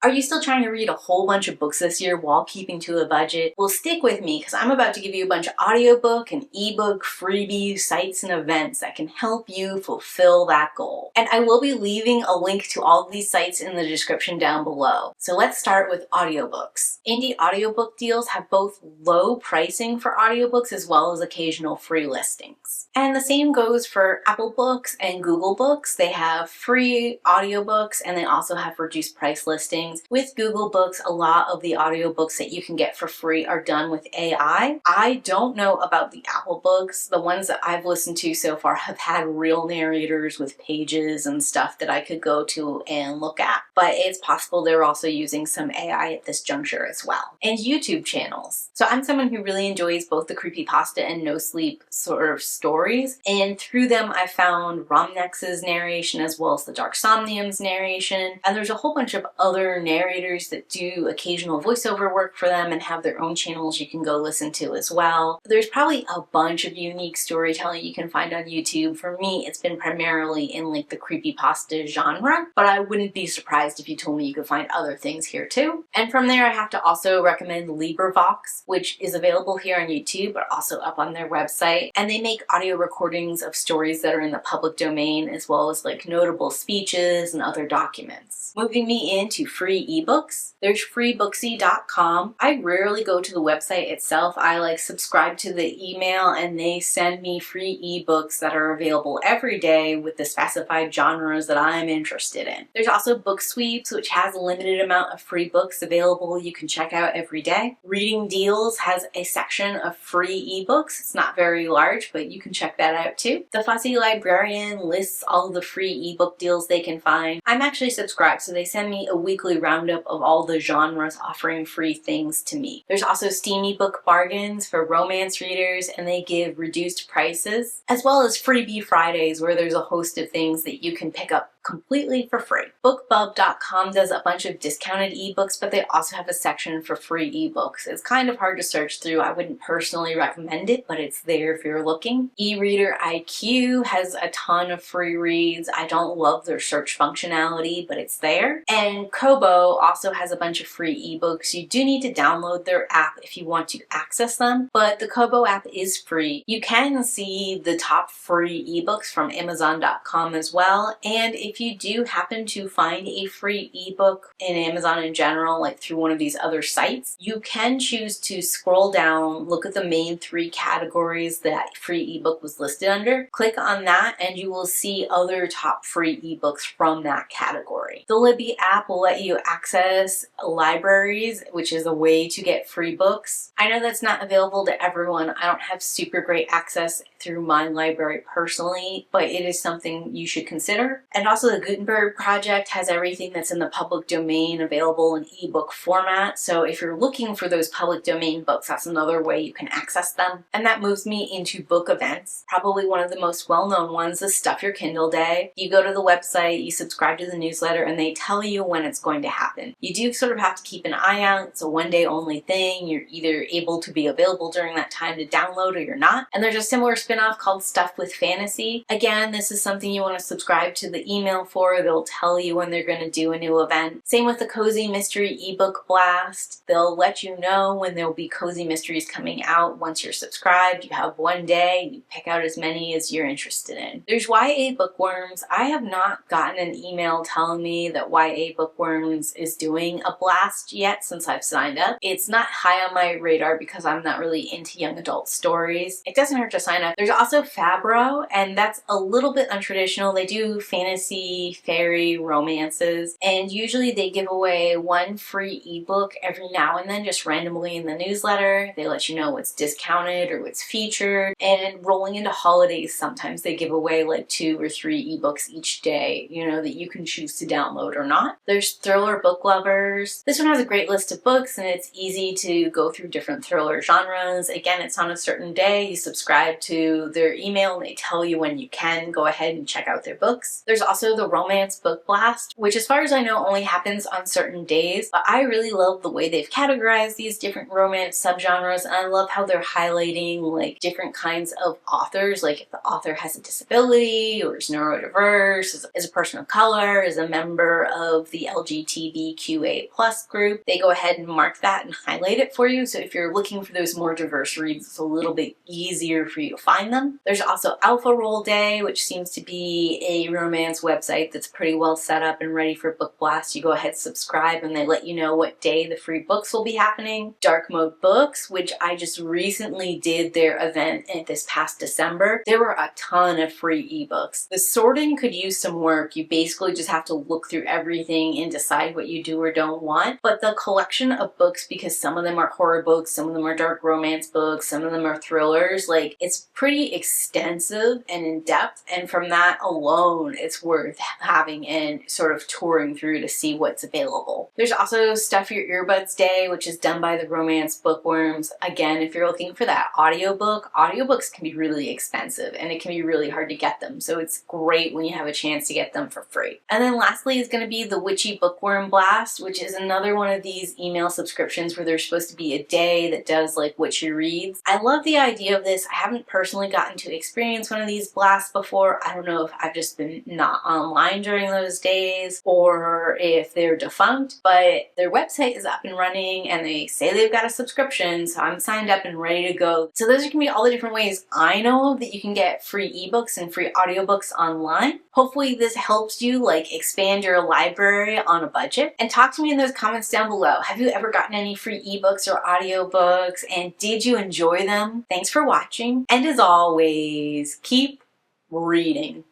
Are you still trying to read a whole bunch of books this year while keeping to a budget? Well, stick with me because I'm about to give you a bunch of audiobook and ebook freebies, sites, and events that can help you fulfill that goal. And I will be leaving a link to all of these sites in the description down below. So let's start with audiobooks. Indie audiobook deals have both low pricing for audiobooks as well as occasional free listings. And the same goes for Apple Books and Google Books. They have free audiobooks and they also have reduced price listings. With Google Books, a lot of the audiobooks that you can get for free are done with AI. I don't know about the Apple Books. The ones that I've listened to so far have had real narrators with pages and stuff that I could go to and look at. But it's possible they're also using some AI at this juncture as well. And YouTube channels. So I'm someone who really enjoys both the creepypasta and no sleep sort of stories. And through them, I found Romnex's narration as well as the Dark Somnium's narration. And there's a whole bunch of other narrators that do occasional voiceover work for them and have their own channels you can go listen to as well. There's probably a bunch of unique storytelling you can find on YouTube. For me, it's been primarily in like the creepypasta genre, but I wouldn't be surprised if you told me you could find other things here too. And from there, I have to also recommend LibriVox, which is available here on YouTube, but also up on their website. And they make audio recordings of stories that are in the public domain, as well as like notable speeches and other documents. Moving me into free ebooks, there's freebooksy.com. I rarely go to the website itself. I subscribe to the email and they send me free ebooks that are available every day with the specified genres that I'm interested in. There's also Book Sweeps, which has a limited amount of free books available you can check out every day. Reading Deals has a section of free ebooks. It's not very large, but you can check that out too. The Fussy Librarian lists all of the free ebook deals they can find. I'm actually subscribed, so they send me a weekly roundup of all the genres offering free things to me. There's also Steamy Book Bargains for romance readers, and they give reduced prices, as well as Freebie Fridays, where there's a host of things that you can pick up completely for free. BookBub.com does a bunch of discounted ebooks, but they also have a section for free ebooks. It's kind of hard to search through. I wouldn't personally recommend it, but it's there if you're looking. eReader IQ has a ton of free reads. I don't love their search functionality, but it's there. And Kobo also has a bunch of free ebooks. You do need to download their app if you want to access them, but the Kobo app is free. You can see the top free ebooks from Amazon.com as well, and if you do happen to find a free ebook in Amazon in general, like through one of these other sites, you can choose to scroll down, look at the main 3 categories that free ebook was listed under, click on that, and you will see other top free ebooks from that category. The Libby app will let you access libraries, which is a way to get free books. I know that's not available to everyone. I don't have super great access through my library personally, but it is something you should consider. And also the Gutenberg Project has everything that's in the public domain available in ebook format. So if you're looking for those public domain books, that's another way you can access them. And that moves me into book events. Probably one of the most well-known ones is Stuff Your Kindle Day. You go to the website, you subscribe to the newsletter, and they tell you when it's going to happen. You do sort of have to keep an eye out. It's a one-day only thing. You're either able to be available during that time to download or you're not. And there's a similar spin-off called Stuff with Fantasy. Again, this is something you want to subscribe to the email for. They'll tell you when they're going to do a new event. Same with the Cozy Mystery ebook blast. They'll let you know when there'll be cozy mysteries coming out. Once you're subscribed, you have one day, you pick out as many as you're interested in. There's YA Bookworms. I have not gotten an email telling me that YA Bookworms is doing a blast yet since I've signed up. It's not high on my radar because I'm not really into young adult stories. It doesn't hurt to sign up. There's also Fabro, and that's a little bit untraditional. They do fantasy, fairy, romances, and usually they give away one free ebook every now and then, just randomly in the newsletter. They let you know what's discounted or what's featured, and rolling into holidays, sometimes they give away like 2 or 3 ebooks each day, that you can choose to download or not. There's Thriller Book Lovers. This one has a great list of books, and it's easy to go through different thriller genres. Again, it's on a certain day. You subscribe to their email, and they tell you when you can go ahead and check out their books. There's also the Romance Book Blast, which as far as I know only happens on certain days, but I really love the way they've categorized these different romance subgenres, and I love how they're highlighting like different kinds of authors, like if the author has a disability or is neurodiverse, is a person of color, is a member of the LGBT LGBTQA+ group. They go ahead and mark that and highlight it for you, so if you're looking for those more diverse reads, it's a little bit easier for you to find them. There's also Alpha Roll Day, which seems to be a romance website that's pretty well set up and ready for book blast. You go ahead, subscribe, and they let you know what day the free books will be happening. Dark Mode Books, which I just recently did their event this past December. There were a ton of free ebooks. The sorting could use some work. You basically just have to look through everything and decide what you do or don't want. But the collection of books, because some of them are horror books, some of them are dark romance books, some of them are thrillers, like, it's pretty extensive and in-depth, and from that alone it's worth having and sort of touring through to see what's available. There's also Stuff Your Earbuds Day, which is done by the Romance Bookworms. Again, if you're looking for that audiobook, audiobooks can be really expensive and it can be really hard to get them, so it's great when you have a chance to get them for free. And then lastly is going to be the Witchy Bookworm Blast, which is another one of these email subscriptions where there's supposed to be a day that does like witchy reads. I love the idea of this. I haven't personally gotten to experience one of these blasts before. I don't know if I've just been not online during those days or if they're defunct, but their website is up and running and they say they've got a subscription, so I'm signed up and ready to go. So those are going to be all the different ways I know of that you can get free ebooks and free audiobooks online. Hopefully this helps you like expand your library on a budget. And talk to me in those comments down below. Have you ever gotten any free ebooks or audiobooks, and did you enjoy them? Thanks for watching, and as always, keep reading.